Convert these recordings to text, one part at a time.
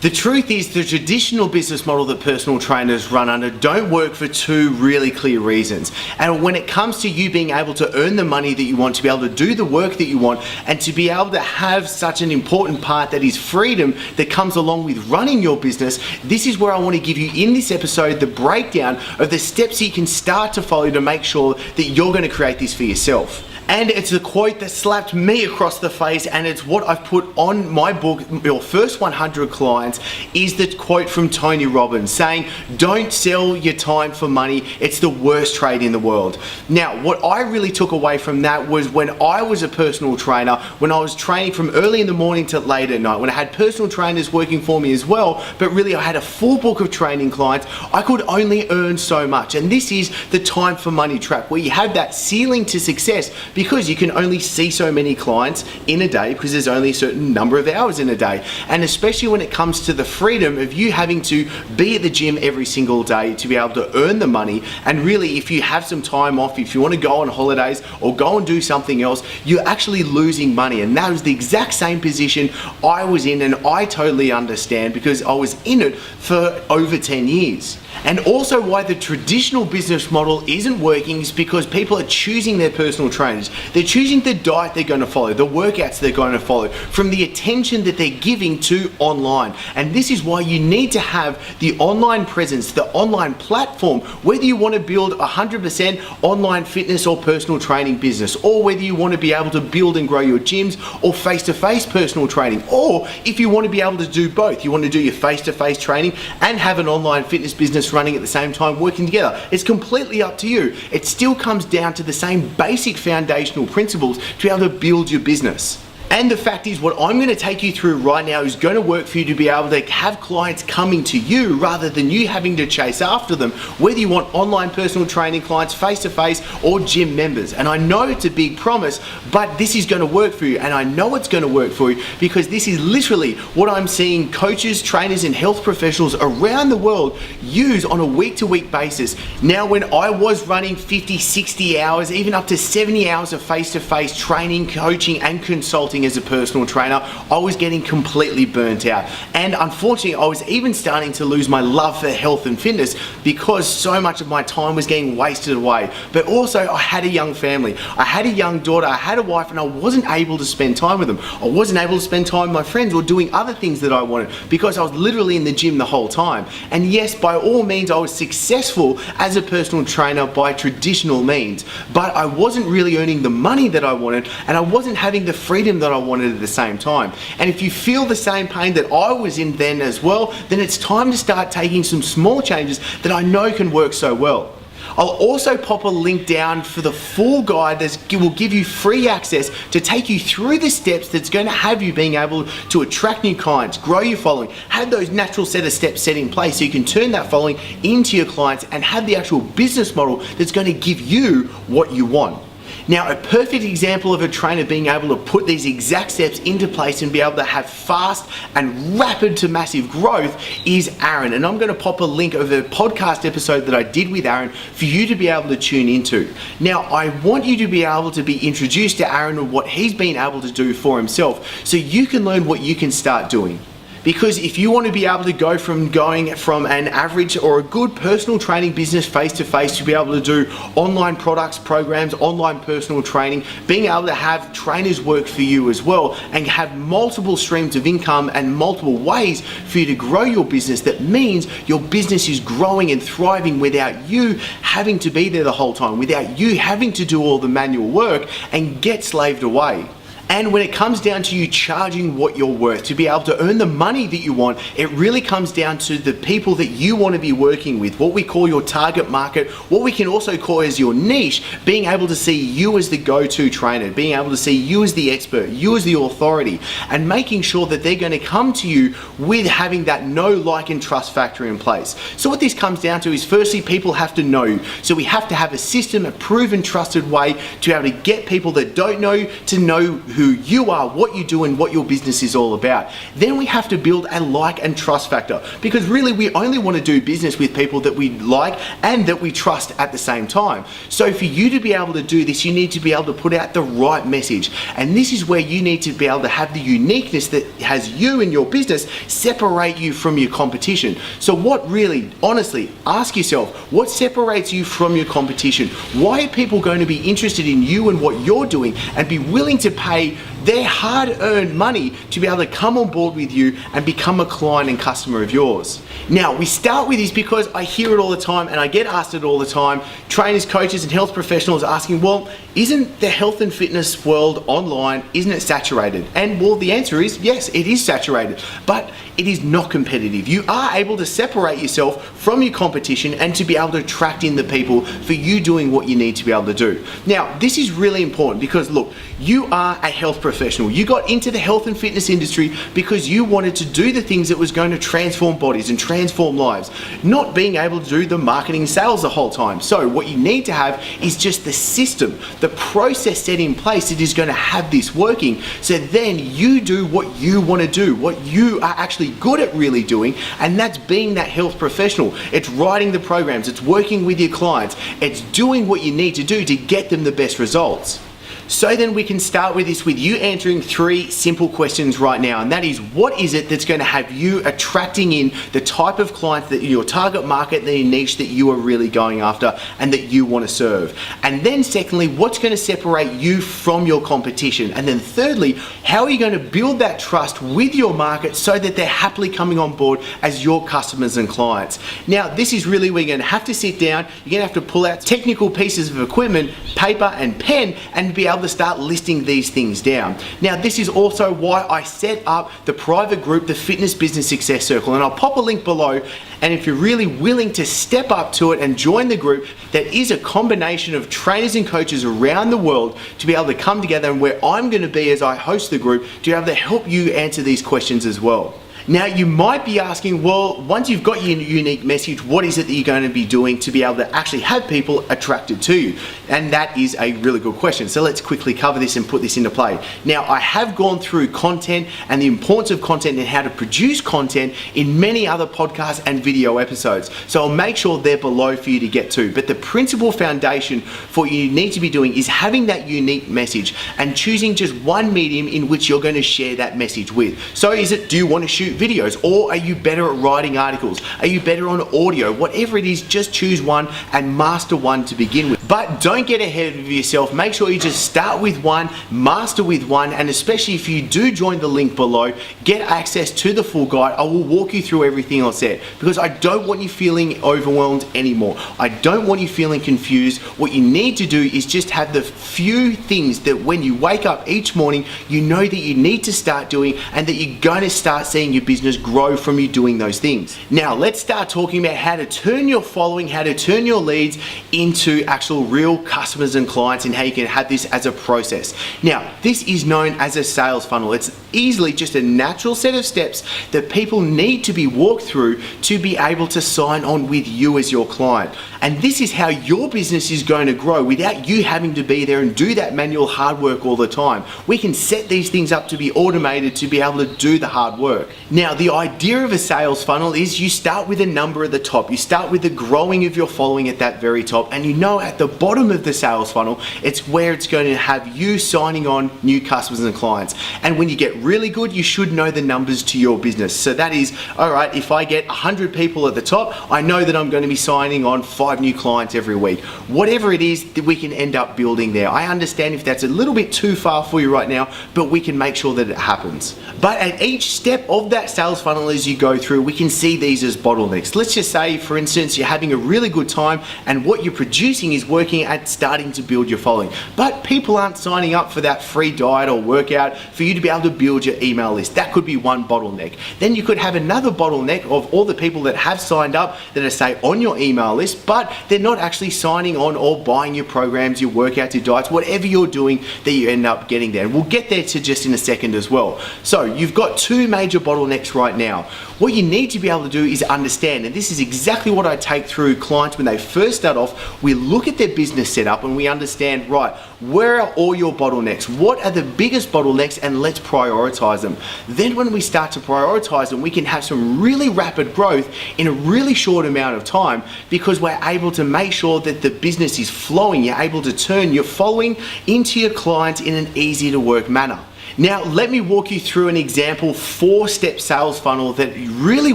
The truth is, the traditional business model that personal trainers run under don't work for two really clear reasons. And when it comes to you being able to earn the money that you want, to be able to do the work that you want, and to be able to have such an important part that is freedom that comes along with running your business, this is where I want to give you in this episode the breakdown of the steps you can start to follow to make sure that you're going to create this for yourself. And it's a quote that slapped me across the face, and it's what I've put on my book, Your First 100 Clients, is the quote from Tony Robbins saying, "Don't sell your time for money. It's the worst trade in the world." Now, what I really took away from that was when I was a personal trainer, when I was training from early in the morning to late at night, when I had personal trainers working for me as well, but really I had a full book of training clients, I could only earn so much. And this is the time for money trap, where you have that ceiling to success, because you can only see so many clients in a day because there's only a certain number of hours in a day. And especially when it comes to the freedom of you having to be at the gym every single day to be able to earn the money, and really if you have some time off, if you want to go on holidays or go and do something else, you're actually losing money. And that was the exact same position I was in, and I totally understand because I was in it for over 10 years. And also why the traditional business model isn't working is because people are choosing their personal trainers. They're choosing the diet they're going to follow, the workouts they're going to follow, from the attention that they're giving to online. And this is why you need to have the online presence, the online platform, whether you want to build 100% online fitness or personal training business, or whether you want to be able to build and grow your gyms or face-to-face personal training, or if you want to be able to do both, you want to do your face-to-face training and have an online fitness business running at the same time, working together. It's completely up to you. It still comes down to the same basic foundational principles to be able to build your business. And the fact is, what I'm going to take you through right now is going to work for you to be able to have clients coming to you rather than you having to chase after them, whether you want online personal training clients, face-to-face, or gym members. And I know it's a big promise, but this is going to work for you, and I know it's going to work for you because this is literally what I'm seeing coaches, trainers, and health professionals around the world use on a week-to-week basis. Now, when I was running 50, 60 hours, even up to 70 hours of face-to-face training, coaching, and consulting as a personal trainer, I was getting completely burnt out. And unfortunately, I was even starting to lose my love for health and fitness because so much of my time was getting wasted away. But also, I had a young family. I had a young daughter, I had a wife, and I wasn't able to spend time with them. I wasn't able to spend time with my friends or doing other things that I wanted because I was literally in the gym the whole time. And yes, by all means, I was successful as a personal trainer by traditional means, but I wasn't really earning the money that I wanted, and I wasn't having the freedom that I wanted at the same time. And if you feel the same pain that I was in then as well, then it's time to start taking some small changes that I know can work so well. I'll also pop a link down for the full guide that will give you free access to take you through the steps that's going to have you being able to attract new clients, grow your following, have those natural set of steps set in place so you can turn that following into your clients and have the actual business model that's going to give you what you want. Now, a perfect example of a trainer being able to put these exact steps into place and be able to have fast and rapid to massive growth is Aaron. And I'm going to pop a link of a podcast episode that I did with Aaron for you to be able to tune into. Now, I want you to be able to be introduced to Aaron and what he's been able to do for himself so you can learn what you can start doing. Because if you want to be able to go from going from an average or a good personal training business face-to-face to be able to do online products, programs, online personal training, being able to have trainers work for you as well and have multiple streams of income and multiple ways for you to grow your business, that means your business is growing and thriving without you having to be there the whole time, without you having to do all the manual work and get slaved away. And when it comes down to you charging what you're worth to be able to earn the money that you want, it really comes down to the people that you want to be working with, what we call your target market, what we can also call as your niche, being able to see you as the go-to trainer, being able to see you as the expert, you as the authority, and making sure that they're going to come to you with having that know, like, and trust factor in place. So what this comes down to is, firstly, people have to know you. So we have to have a system, a proven, trusted way to be able to get people that don't know to know who you are, what you do, and what your business is all about. Then we have to build a like and trust factor, because really we only want to do business with people that we like and that we trust at the same time. So for you to be able to do this, you need to be able to put out the right message. And this is where you need to be able to have the uniqueness that has you and your business separate you from your competition. So what really, honestly, ask yourself, what separates you from your competition? Why are people going to be interested in you and what you're doing and be willing to pay their hard-earned money to be able to come on board with you and become a client and customer of yours? Now, we start with this because I hear it all the time and I get asked it all the time. Trainers, coaches, and health professionals asking, well, isn't the health and fitness world online, isn't it saturated? And well, the answer is yes, it is saturated, but it is not competitive. You are able to separate yourself from your competition and to be able to attract in the people for you doing what you need to be able to do. Now, this is really important because look, you are a health professional. You got into the health and fitness industry because you wanted to do the things that was going to transform bodies and transform lives, not being able to do the marketing and sales the whole time. So what you need to have is just the system, the process set in place that is going to have this working. So then you do what you want to do, what you are actually good at really doing, and that's being that health professional. It's writing the programs, it's working with your clients, it's doing what you need to do to get them the best results. So then we can start with this with you answering 3 simple questions right now, and that is, what is it that's going to have you attracting in the type of clients that your target market, the niche that you are really going after and that you want to serve? And then secondly, what's going to separate you from your competition? And then thirdly, how are you going to build that trust with your market so that they're happily coming on board as your customers and clients? Now, this is really where you're going to have to sit down, you're going to have to pull out technical pieces of equipment, paper and pen, and be able to start listing these things down. Now, this is also why I set up the private group, the Fitness Business Success Circle, and I'll pop a link below. And if you're really willing to step up to it and join the group, that is a combination of trainers and coaches around the world to be able to come together, and where I'm going to be as I host the group to be able to help you answer these questions as well. Now, you might be asking, well, once you've got your unique message, what is it that you're going to be doing to be able to actually have people attracted to you? And that is a really good question. So let's quickly cover this and put this into play. Now, I have gone through content and the importance of content and how to produce content in many other podcasts and video episodes. So I'll make sure they're below for you to get to. But the principal foundation for what you need to be doing is having that unique message and choosing just one medium in which you're going to share that message with. So do you want to shoot videos, or are you better at writing articles? Are you better on audio? Whatever it is, just choose one and master one to begin with. But don't get ahead of yourself. Make sure you just start with one, master with one, and especially if you do join the link below, get access to the full guide. I will walk you through everything else there, because I don't want you feeling overwhelmed anymore. I don't want you feeling confused. What you need to do is just have the few things that when you wake up each morning, you know that you need to start doing, and that you're going to start seeing your business grow from you doing those things. Now, let's start talking about how to turn your following, how to turn your leads into actual real customers and clients, and how you can have this as a process. Now, this is known as a sales funnel. It's easily just a natural set of steps that people need to be walked through to be able to sign on with you as your client. And this is how your business is going to grow without you having to be there and do that manual hard work all the time. We can set these things up to be automated to be able to do the hard work. Now, the idea of a sales funnel is you start with a number at the top. You start with the growing of your following at that very top, and you know at the bottom of the sales funnel, it's where it's going to have you signing on new customers and clients. And when you get really good, you should know the numbers to your business. So that is, all right, if I get 100 people at the top, I know that I'm going to be signing on 5 new clients every week. Whatever it is that we can end up building there. I understand if that's a little bit too far for you right now, but we can make sure that it happens. But at each step of that sales funnel as you go through, we can see these as bottlenecks. Let's just say, for instance, you're having a really good time and what you're producing is working at starting to build your following. But people aren't signing up for that free diet or workout for you to be able to build your email list. That could be one bottleneck. Then you could have another bottleneck of all the people that have signed up that are, say, on your email list, but they're not actually signing on or buying your programs, your workouts, your diets, whatever you're doing that you end up getting there. And we'll get there to just in a second as well. So you've got 2 major bottlenecks bottlenecks right now. What you need to be able to do is understand, and this is exactly what I take through clients when they first start off. We look at their business setup and we understand, right, where are all your bottlenecks? What are the biggest bottlenecks, and let's prioritize them. Then when we start to prioritize them, we can have some really rapid growth in a really short amount of time, because we're able to make sure that the business is flowing. You're able to turn your following into your clients in an easy to work manner. Now, let me walk you through an example 4-step sales funnel that really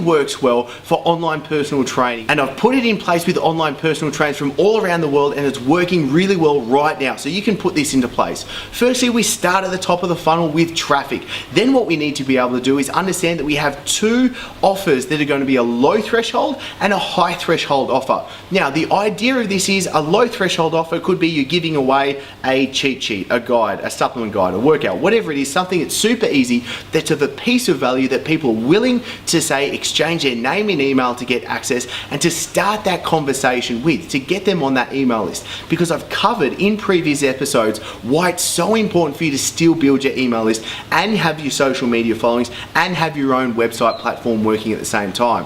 works well for online personal training. And I've put it in place with online personal trainers from all around the world, and it's working really well right now. So you can put this into place. Firstly, we start at the top of the funnel with traffic. Then what we need to be able to do is understand that we have 2 offers that are going to be a low threshold and a high threshold offer. Now, the idea of this is a low threshold offer could be you're giving away a cheat sheet, a guide, a supplement guide, a workout, whatever it is, something that's super easy, that's of a piece of value that people are willing to say exchange their name and email to get access, and to start that conversation with, to get them on that email list. Because I've covered in previous episodes why it's so important for you to still build your email list and have your social media followings and have your own website platform working at the same time.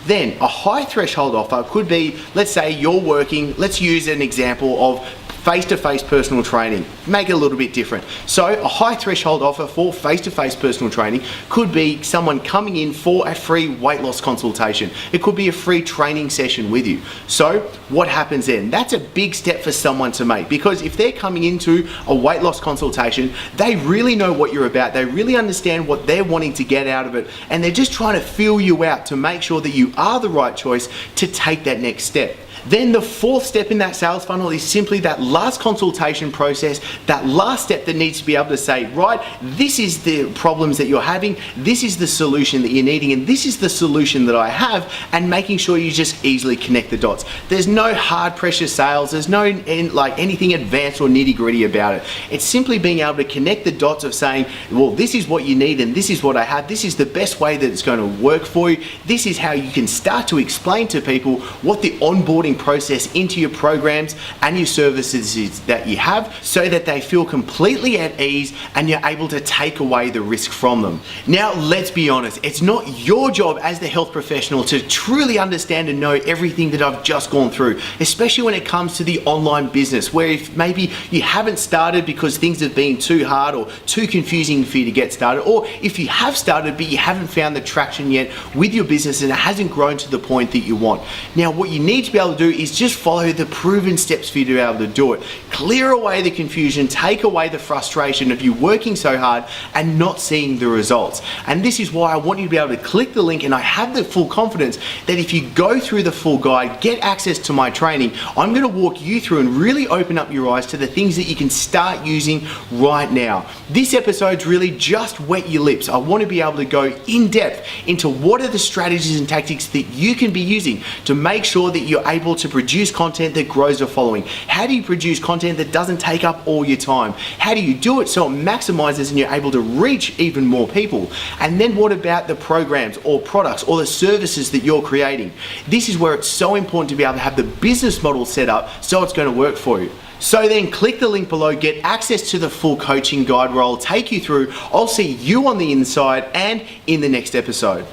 Then a high threshold offer could be, let's say you're working, let's use an example of face-to-face personal training. Make it a little bit different. So a high threshold offer for face-to-face personal training could be someone coming in for a free weight loss consultation. It could be a free training session with you. So what happens then? That's a big step for someone to make, because if they're coming into a weight loss consultation, they really know what you're about. They really understand what they're wanting to get out of it, and they're just trying to feel you out to make sure that you are the right choice to take that next step. Then the 4th step in that sales funnel is simply that last consultation process, that last step that needs to be able to say, right, this is the problems that you're having, this is the solution that you're needing, and this is the solution that I have, and making sure you just easily connect the dots. There's no hard pressure sales, there's no anything advanced or nitty gritty about it. It's simply being able to connect the dots of saying, well, this is what you need and this is what I have, this is the best way that it's going to work for you, this is how you can start to explain to people what the onboarding process into your programs and your services that you have, so that they feel completely at ease and you're able to take away the risk from them. Now, let's be honest, it's not your job as the health professional to truly understand and know everything that I've just gone through, especially when it comes to the online business, where if maybe you haven't started because things have been too hard or too confusing for you to get started, or if you have started but you haven't found the traction yet with your business and it hasn't grown to the point that you want. Now, what you need to be able to do is just follow the proven steps for you to be able to do it. Clear away the confusion, take away the frustration of you working so hard and not seeing the results. And this is why I want you to be able to click the link, and I have the full confidence that if you go through the full guide, get access to my training, I'm going to walk you through and really open up your eyes to the things that you can start using right now. This episode's really just wet your lips. I want to be able to go in depth into what are the strategies and tactics that you can be using to make sure that you're able to produce content that grows your following. How do you produce content that doesn't take up all your time? How do you do it so it maximizes and you're able to reach even more people? And then what about the programs or products or the services that you're creating? This is where it's so important to be able to have the business model set up so it's going to work for you. So then click the link below, get access to the full coaching guide where I'll take you through. I'll see you on the inside and in the next episode.